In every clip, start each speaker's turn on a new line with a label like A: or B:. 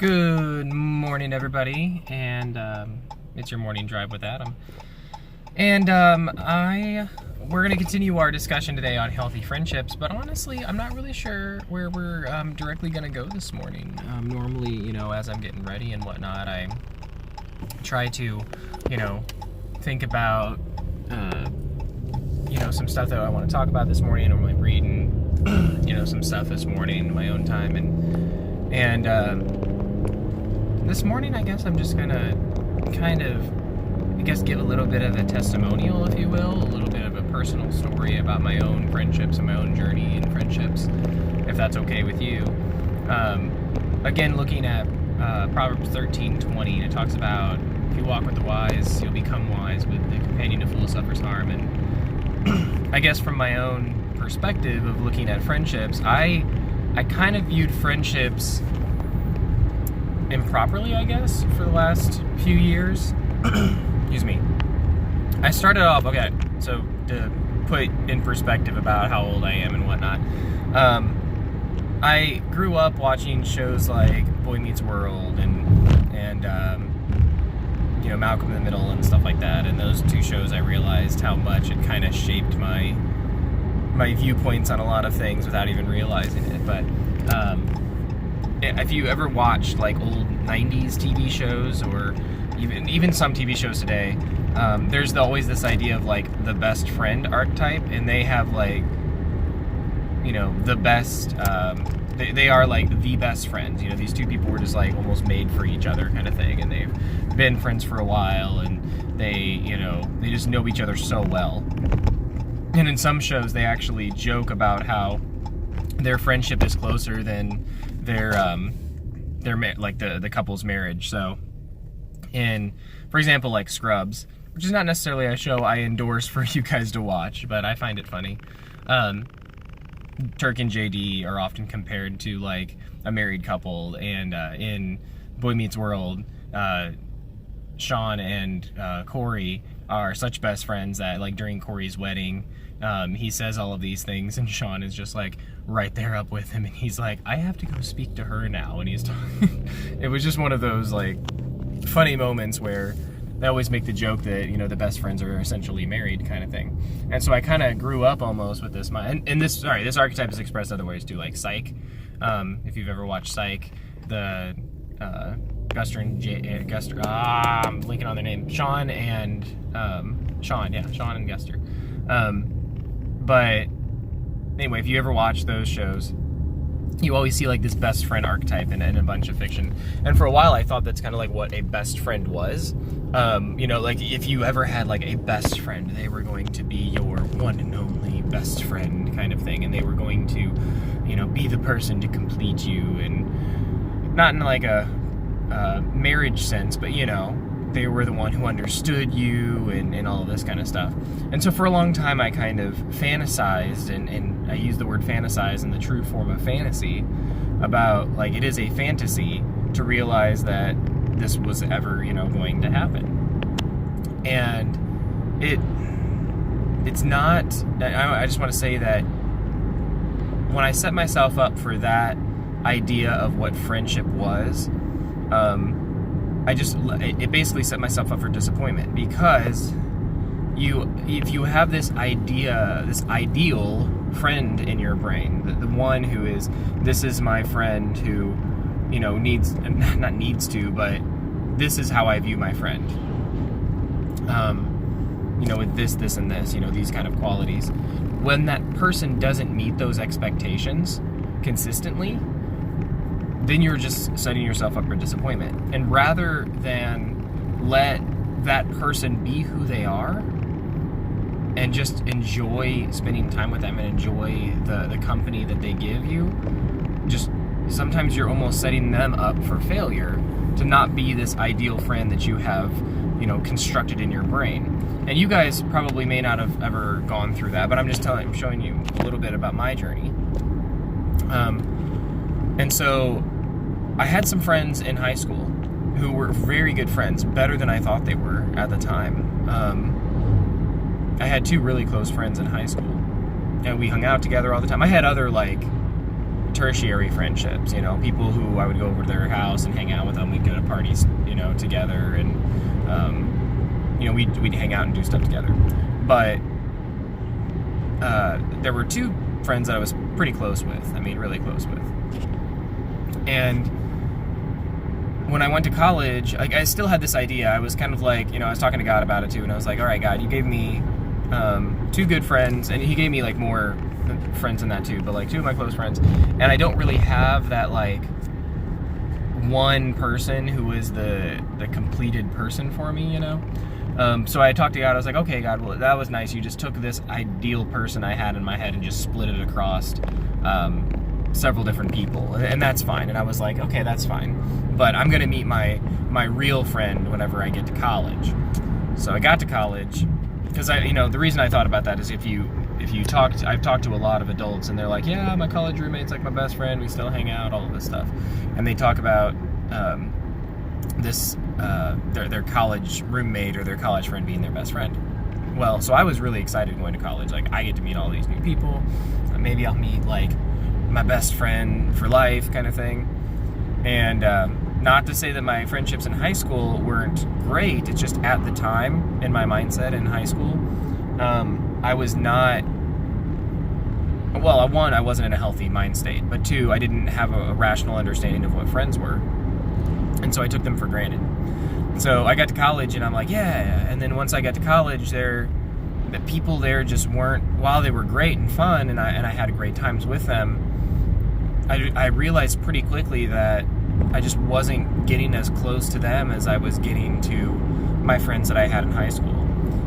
A: Good morning, everybody, and it's your morning drive with Adam. And we're gonna continue our discussion today on healthy friendships, but honestly, I'm not really sure where we're directly gonna go this morning. Normally, as I'm getting ready and whatnot, I try to, think about, some stuff that I want to talk about this morning. I'm like reading, some stuff this morning in my own time, and this morning, I guess I'm just gonna give a little bit of a testimonial, if you will, a little bit of a personal story about my own friendships and my own journey in friendships, if that's okay with you. Again, looking at Proverbs 13:20, and it talks about if you walk with the wise, you'll become wise. With the companion of fool suffers harm. And I guess from my own perspective of looking at friendships, I kind of viewed friendships improperly, I guess, for the last few years. Excuse me. I started off, okay, so to put in perspective about how old I am and whatnot, I grew up watching shows like Boy Meets World and Malcolm in the Middle and stuff like that, and those two shows I realized how much it kind of shaped my viewpoints on a lot of things without even realizing it. But if you ever watched like old 90s TV shows or even some TV shows today, there's always this idea of like the best friend archetype, and they have like, the best, they are like the best friends. These two people were just like almost made for each other kind of thing, and they've been friends for a while, and they just know each other so well. And in some shows, they actually joke about how their friendship is closer than their like the couple's marriage. So, for example, like Scrubs, which is not necessarily a show I endorse for you guys to watch, but I find it funny. Turk and JD are often compared to like a married couple, and in Boy Meets World, Sean and Corey are such best friends that like during Corey's wedding, he says all of these things, and Sean is just like right there up with him, and he's like, I have to go speak to her now, and he's talking. It was just one of those like funny moments where they always make the joke that the best friends are essentially married kind of thing. And so I kind of grew up almost with this this archetype is expressed other ways too, like Psych. If you've ever watched Psych, the Guster, I'm blinking on their name, Sean and Guster. But anyway, if you ever watch those shows, you always see like this best friend archetype in a bunch of fiction. And for a while I thought that's kind of like what a best friend was. Like if you ever had like a best friend, they were going to be your one and only best friend kind of thing, and they were going to, be the person to complete you, and not in like a marriage sense, but they were the one who understood you and all of this kind of stuff. And so for a long time I kind of fantasized, and I use the word fantasize in the true form of fantasy, about like it is a fantasy to realize that this was ever going to happen. And it's not. I just want to say that when I set myself up for that idea of what friendship was, it basically set myself up for disappointment, because if you have this ideal friend in your brain, the one who is, this is my friend who, not needs to, but this is how I view my friend. With this and this, these kind of qualities. When that person doesn't meet those expectations consistently, then you're just setting yourself up for disappointment. And rather than let that person be who they are and just enjoy spending time with them and enjoy the company that they give you, just sometimes you're almost setting them up for failure to not be this ideal friend that you have, constructed in your brain. And you guys probably may not have ever gone through that, but I'm showing you a little bit about my journey. And so I had some friends in high school who were very good friends, better than I thought they were at the time. I had two really close friends in high school, and we hung out together all the time. I had other like tertiary friendships, people who I would go over to their house and hang out with them. We'd go to parties, together, and we'd hang out and do stuff together. But there were two friends that I was pretty close with. I mean, really close with. And when I went to college, I still had this idea. I was kind of like, I was talking to God about it too, and I was like, all right, God, you gave me two good friends, and he gave me like more friends than that too, but like two of my close friends, and I don't really have that like one person who is the completed person for me, so I talked to God. I was like, okay, God, well, that was nice. You just took this ideal person I had in my head and just split it across several different people, and that's fine. And I was like, okay, that's fine, but I'm gonna meet my real friend whenever I get to college. So I got to college, because the reason I thought about that is if you I've talked to a lot of adults, and they're like, yeah, my college roommate's like my best friend, we still hang out, all of this stuff, and they talk about their college roommate or their college friend being their best friend. Well, so I was really excited going to college. Like, I get to meet all these new people. Maybe I'll meet like my best friend for life, kind of thing. And not to say that my friendships in high school weren't great. It's just at the time, in my mindset in high school, I was not. Well, one, I wasn't in a healthy mind state, but two, I didn't have a rational understanding of what friends were, and so I took them for granted. So I got to college, and I'm like, yeah. And then once I got to college, the people there just weren't. While they were great and fun, and I had great times with them, I realized pretty quickly that I just wasn't getting as close to them as I was getting to my friends that I had in high school.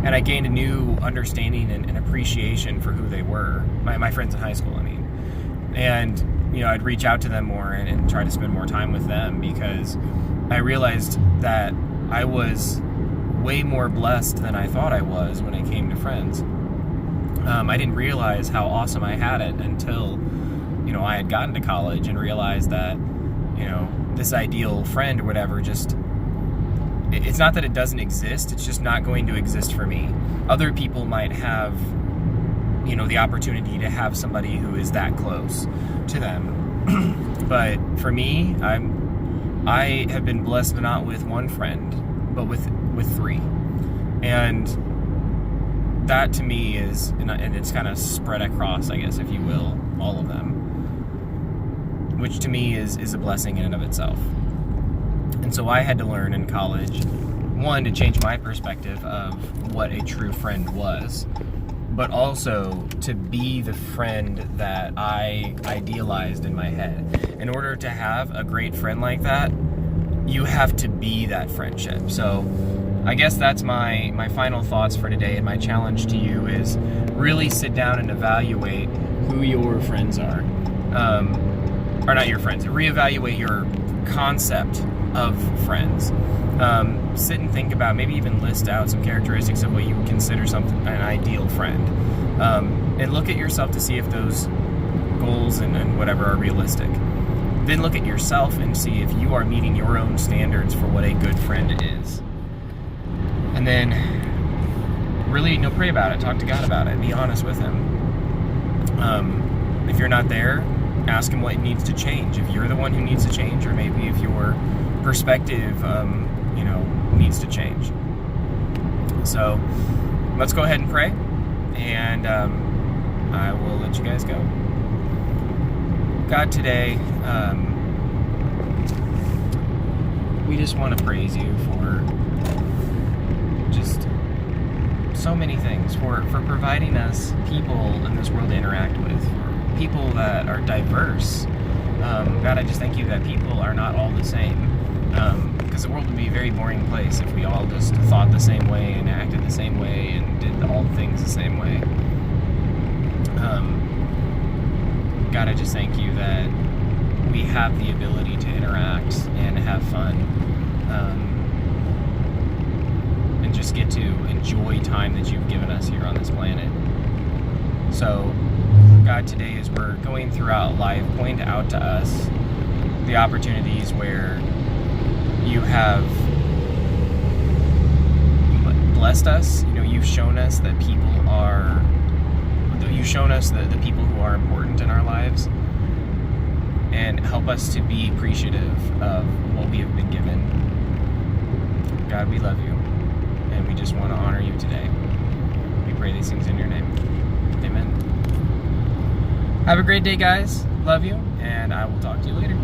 A: And I gained a new understanding and appreciation for who they were, my friends in high school, I mean. And, I'd reach out to them more and try to spend more time with them, because I realized that I was way more blessed than I thought I was when it came to friends. I didn't realize how awesome I had it until, I had gotten to college and realized that, this ideal friend or whatever just... It's not that it doesn't exist, it's just not going to exist for me. Other people might have, the opportunity to have somebody who is that close to them. But for me, I have been blessed not with one friend, but with three. And that to me is, and it's kind of spread across, I guess, if you will, all of them, which to me is a blessing in and of itself. And so I had to learn in college, one, to change my perspective of what a true friend was, but also to be the friend that I idealized in my head. In order to have a great friend like that, you have to be that friendship. So I guess that's my final thoughts for today, and my challenge to you is really sit down and evaluate who your friends are. Or not your friends, reevaluate your concept of friends. Sit and think about, maybe even list out some characteristics of what you would consider an ideal friend, and look at yourself to see if those goals and whatever are realistic. Then look at yourself and see if you are meeting your own standards for what a good friend is. And then really pray about it, talk to God about it, be honest with him. If you're not there, ask him what needs to change, if you're the one who needs to change, or maybe if your perspective needs to change. So let's go ahead and pray, and I will let you guys go. God, today we just want to praise you for just so many things, for providing us people in this world to interact with, for people that are diverse. God, I just thank you that people are not all the same, because the world would be a very boring place if we all just thought the same way and acted the same way and did all things the same way. God, I just thank you that we have the ability to interact and have fun, and just get to enjoy time that you've given us here on this planet. So, God, today as we're going throughout life, point out to us the opportunities where you have blessed us. You've shown us that you've shown us the people who are important in our lives. and help us to be appreciative of what we have been given. God, we love you, and we just want to honor you today. We pray these things in your name. Amen. Have a great day, guys. Love you, and I will talk to you later.